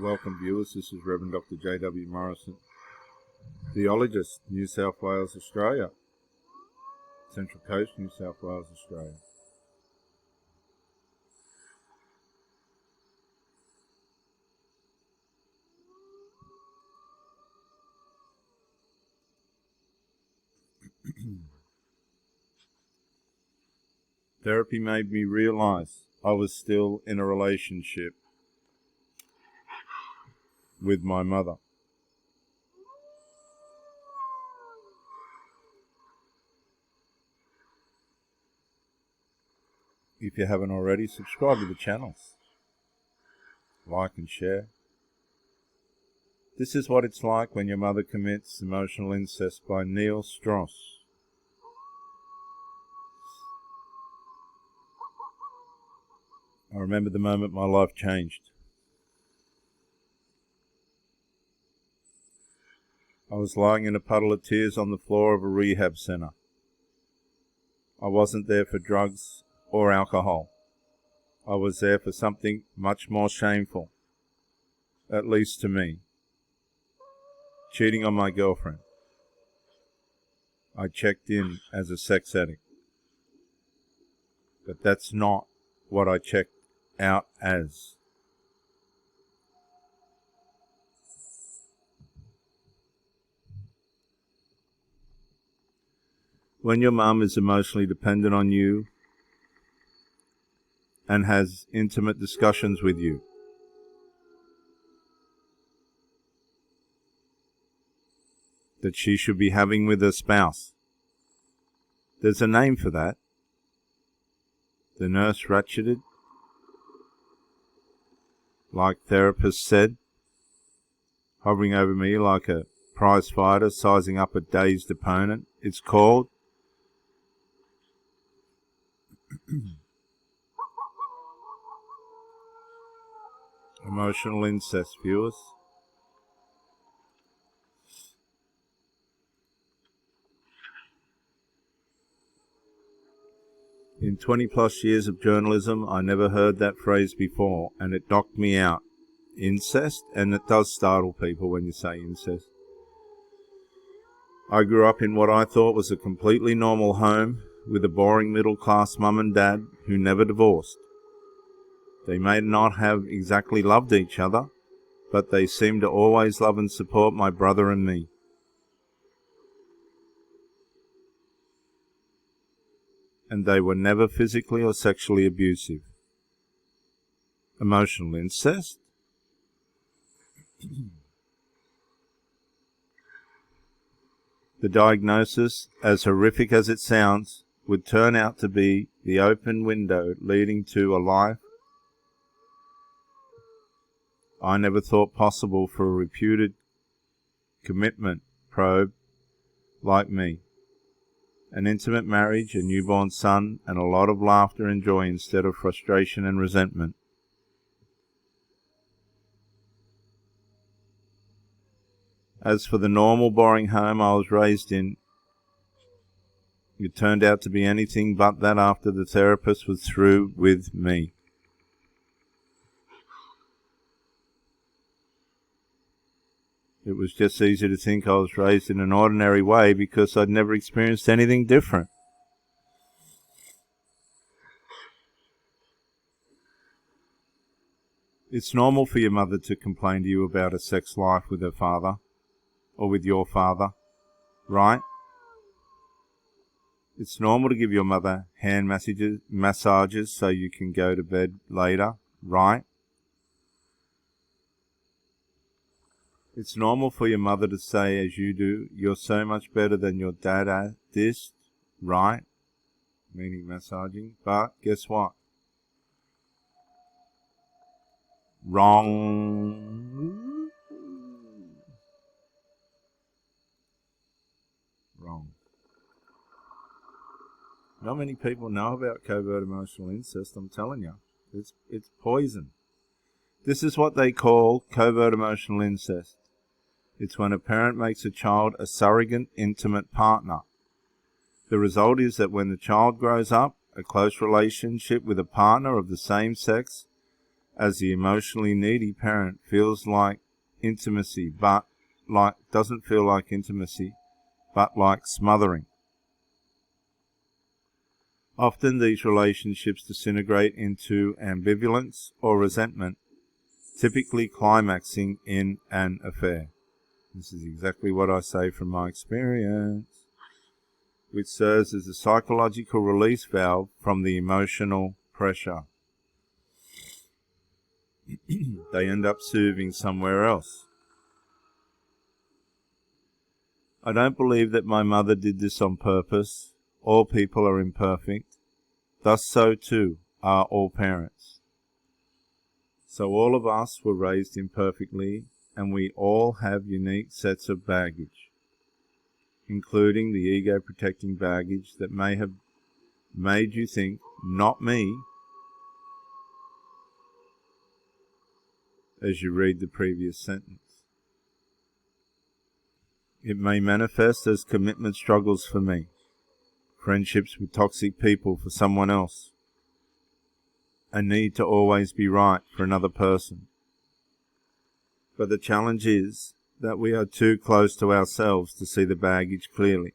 Welcome viewers, this is Reverend Dr. J.W. Morrison, Theologist, New South Wales, Australia, Central Coast, New South Wales, Australia. Therapy made me realize I was still in a relationship with my mother. If you haven't already, subscribe to the channels, like and share. This is what it's like when your mother commits emotional incest, by Neil Strauss. I remember the moment my life changed. I was lying in a puddle of tears on the floor of a rehab centre. I wasn't there for drugs or alcohol. I was there for something much more shameful, at least to me. Cheating on my girlfriend. I checked in as a sex addict. But that's not what I checked out as. When your mum is emotionally dependent on you and has intimate discussions with you, that she should be having with her spouse. There's a name for that. The nurse ratcheted, like therapists said, hovering over me like a prize fighter sizing up a dazed opponent. It's called emotional incest, viewers. In 20 plus years of journalism, I never heard that phrase before, and it knocked me out. Incest? And it does startle people when you say incest. I grew up in what I thought was a completely normal home, with a boring middle-class mum and dad who never divorced. They may not have exactly loved each other, but they seemed to always love and support my brother and me. And they were never physically or sexually abusive. Emotional incest? The diagnosis, as horrific as it sounds, would turn out to be the open window leading to a life I never thought possible for a reputed commitment probe like me. An intimate marriage, a newborn son, and a lot of laughter and joy instead of frustration and resentment. As for the normal, boring home I was raised in, it turned out to be anything but that after the therapist was through with me. It was just easy to think I was raised in an ordinary way because I'd never experienced anything different. It's normal for your mother to complain to you about a sex life with her father, or with your father, right? It's normal to give your mother hand massages so you can go to bed later, right? It's normal for your mother to say, as you do, you're so much better than your dad at this, right? Meaning massaging. But guess what? Wrong. Wrong. Not many people know about covert emotional incest, I'm telling you. It's poison. This is what they call covert emotional incest. It's when a parent makes a child a surrogate intimate partner. The result is that when the child grows up, a close relationship with a partner of the same sex as the emotionally needy parent feels like intimacy, but doesn't feel like intimacy, but like smothering. Often these relationships disintegrate into ambivalence or resentment, typically climaxing in an affair. This is exactly what I say from my experience, which serves as a psychological release valve from the emotional pressure. They end up serving somewhere else. I don't believe that my mother did this on purpose. All people are imperfect. Thus so too are all parents. So all of us were raised imperfectly, and we all have unique sets of baggage, including the ego-protecting baggage that may have made you think, not me, as you read the previous sentence. It may manifest as commitment struggles for me, friendships with toxic people for someone else, a need to always be right for another person. But the challenge is that we are too close to ourselves to see the baggage clearly.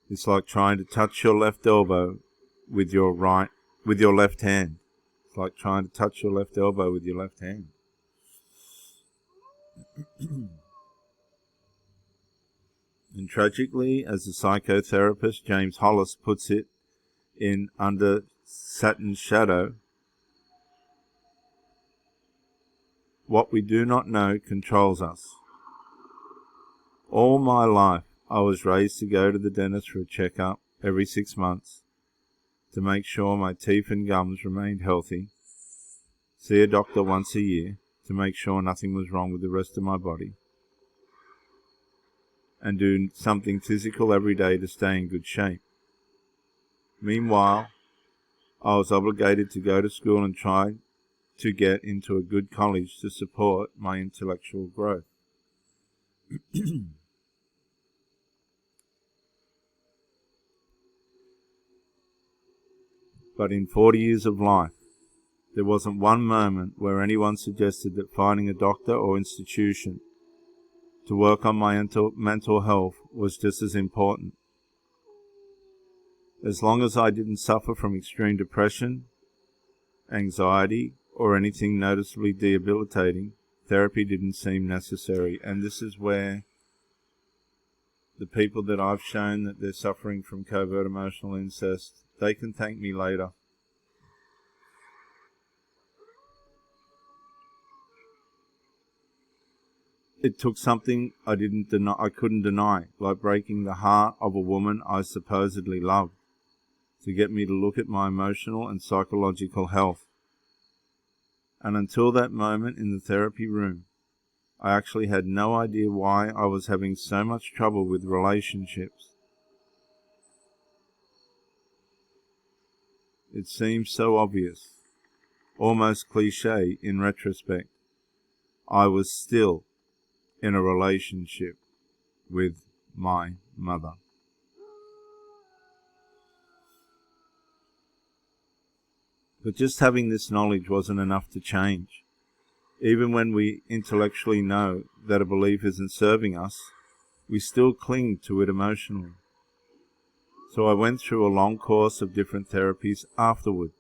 It's like trying to touch your left elbow with your left hand. It's like trying to touch your left elbow with your left hand. And tragically, as the psychotherapist James Hollis puts it in Under Saturn's Shadow, what we do not know controls us. All my life, I was raised to go to the dentist for a checkup every 6 months to make sure my teeth and gums remained healthy, see a doctor once a year to make sure nothing was wrong with the rest of my body, and do something physical every day to stay in good shape. Meanwhile, I was obligated to go to school and try to get into a good college to support my intellectual growth. But in 40 years of life, there wasn't one moment where anyone suggested that finding a doctor or institution to work on my mental health was just as important. As long as I didn't suffer from extreme depression, anxiety, or anything noticeably debilitating, therapy didn't seem necessary. And this is where the people that I've shown that they're suffering from covert emotional incest, they can thank me later. It took something I couldn't deny, like breaking the heart of a woman I supposedly loved, to get me to look at my emotional and psychological health. And until that moment in the therapy room, I actually had no idea why I was having so much trouble with relationships. It seems so obvious, almost cliche in retrospect. I was still in a relationship with my mother. But just having this knowledge wasn't enough to change. Even when we intellectually know that a belief isn't serving us, we still cling to it emotionally. So I went through a long course of different therapies afterward.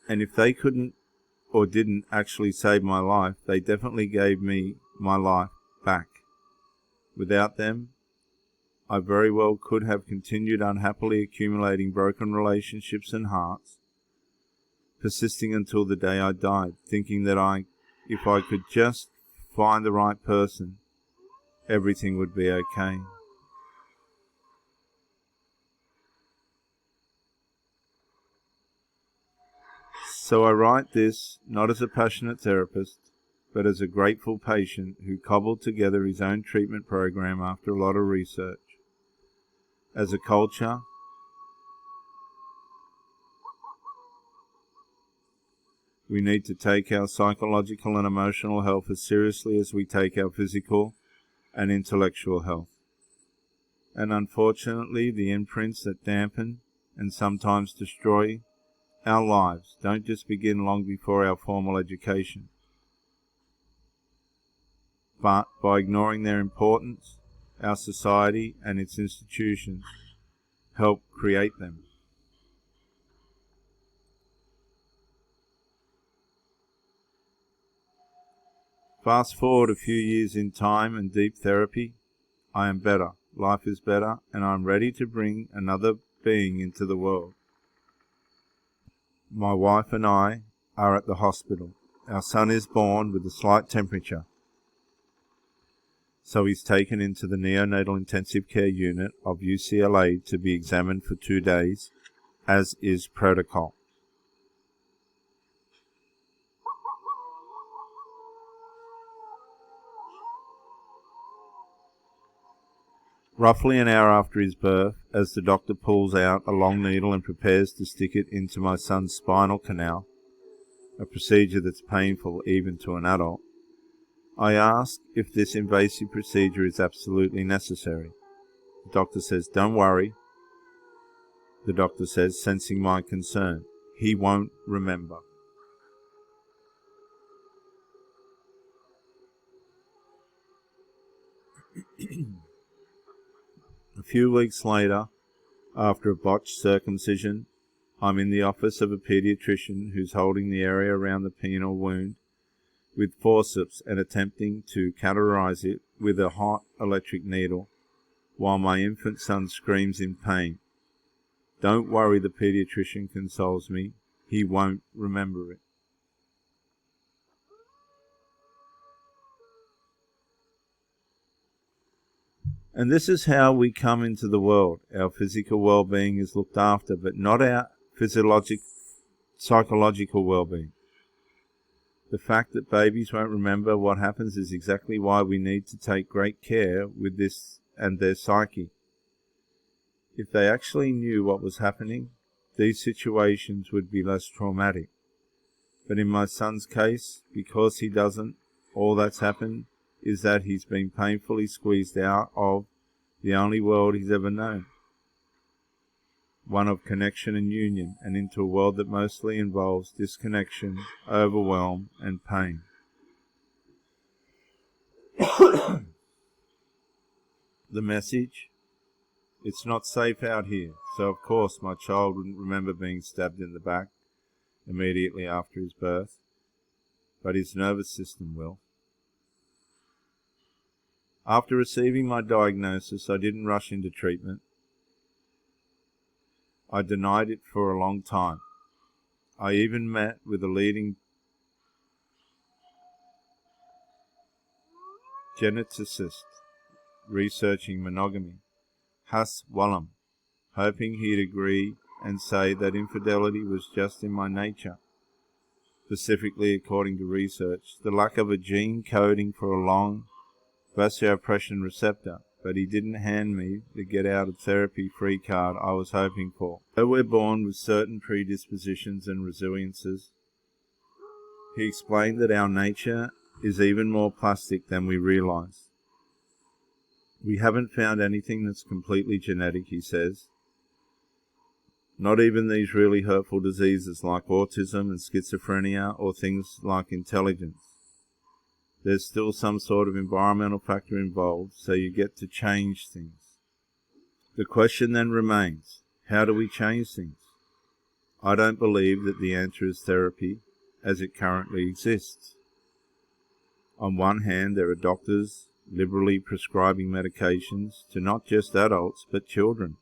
And if they couldn't or didn't actually save my life, they definitely gave me my life back. Without them, I very well could have continued unhappily accumulating broken relationships and hearts, persisting until the day I died, thinking that if I could just find the right person, everything would be okay. So I write this not as a passionate therapist, but as a grateful patient who cobbled together his own treatment program after a lot of research. As a culture, we need to take our psychological and emotional health as seriously as we take our physical and intellectual health. And unfortunately, the imprints that dampen and sometimes destroy Our lives don't just begin long before our formal education, but by ignoring their importance, our society and its institutions help create them. Fast forward a few years in time and deep therapy, I am better, life is better, and I am ready to bring another being into the world. My wife and I are at the hospital. Our son is born with a slight temperature, so he's taken into the neonatal intensive care unit of UCLA to be examined for 2 days, as is protocol. Roughly an hour after his birth, as the doctor pulls out a long needle and prepares to stick it into my son's spinal canal, a procedure that's painful even to an adult, I ask if this invasive procedure is absolutely necessary. The doctor says, "Don't worry," the doctor says, sensing my concern. "He won't remember." A few weeks later, after a botched circumcision, I'm in the office of a pediatrician who's holding the area around the penile wound with forceps and attempting to cauterize it with a hot electric needle, while my infant son screams in pain. "Don't worry," the pediatrician consoles me, "he won't remember it." And this is how we come into the world. Our physical well-being is looked after, but not our psychological well-being. The fact that babies won't remember what happens is exactly why we need to take great care with this and their psyche. If they actually knew what was happening, these situations would be less traumatic. But in my son's case, because he doesn't, all that's happened is that he's been painfully squeezed out of the only world he's ever known, one of connection and union, and into a world that mostly involves disconnection, overwhelm, and pain. The message: it's not safe out here, so of course my child wouldn't remember being stabbed in the back immediately after his birth, but his nervous system will. After receiving my diagnosis, I didn't rush into treatment. I denied it for a long time. I even met with a leading geneticist researching monogamy, Has Wallam, hoping he'd agree and say that infidelity was just in my nature. Specifically, according to research, the lack of a gene coding for a long vasopressin receptor, but he didn't hand me the get-out-of-therapy-free card I was hoping for. Though we're born with certain predispositions and resiliences, he explained that our nature is even more plastic than we realize. We haven't found anything that's completely genetic, he says. Not even these really hurtful diseases like autism and schizophrenia or things like intelligence. There's still some sort of environmental factor involved, so you get to change things. The question then remains, how do we change things? I don't believe that the answer is therapy as it currently exists. On one hand, there are doctors liberally prescribing medications to not just adults but children.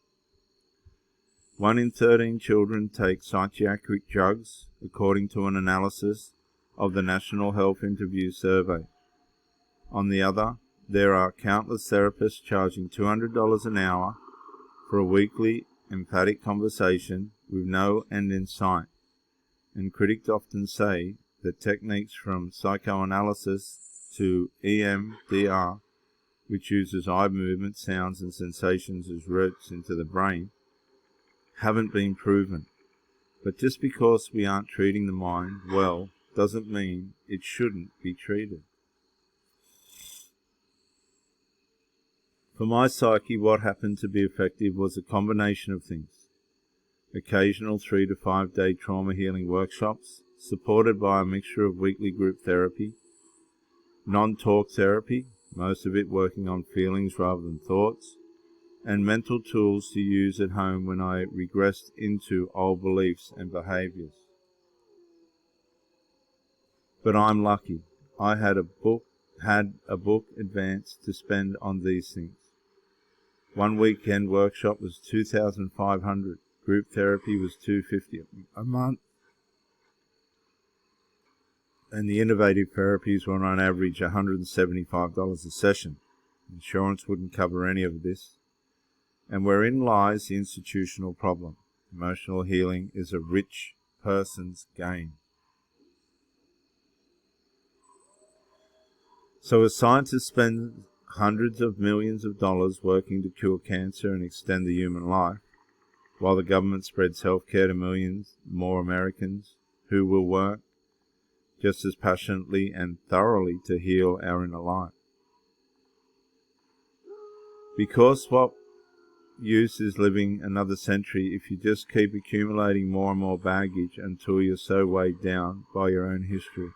1 in 13 children take psychiatric drugs, according to an analysis of the National Health Interview Survey. On the other, there are countless therapists charging $200 an hour for a weekly emphatic conversation with no end in sight, and critics often say that techniques from psychoanalysis to EMDR, which uses eye movement, sounds and sensations as roots into the brain, haven't been proven. But just because we aren't treating the mind well doesn't mean it shouldn't be treated. For my psyche, what happened to be effective was a combination of things. occasional 3 to 5 day trauma healing workshops, supported by a mixture of weekly group therapy, non-talk therapy, most of it working on feelings rather than thoughts, and mental tools to use at home when I regressed into old beliefs and behaviours. But I'm lucky. I had a book advance to spend on these things. One weekend workshop was $2,500. Group therapy was $250 a month. And the innovative therapies were on average $175 a session. Insurance wouldn't cover any of this. And wherein lies the institutional problem. Emotional healing is a rich person's game. So as scientists spend hundreds of millions of dollars working to cure cancer and extend the human life, while the government spreads healthcare to millions more Americans who will work just as passionately and thoroughly to heal our inner life. Because what use is living another century if you just keep accumulating more and more baggage until you're so weighed down by your own history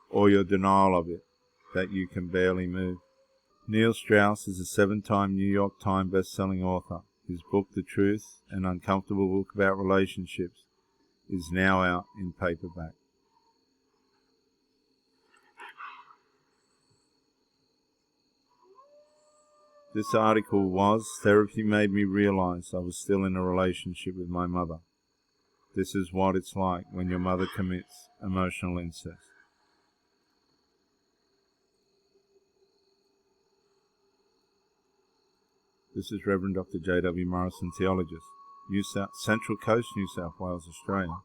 or your denial of it that you can barely move. Neil Strauss is a 7-time New York Times best-selling author. His book, The Truth, an Uncomfortable Book About Relationships, is now out in paperback. This article was, therapy made me realize I was still in a relationship with my mother. This is what it's like when your mother commits emotional incest. This is Reverend Dr. J.W. Morrison, theologist, Central Coast, New South Wales, Australia.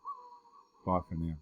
Bye for now.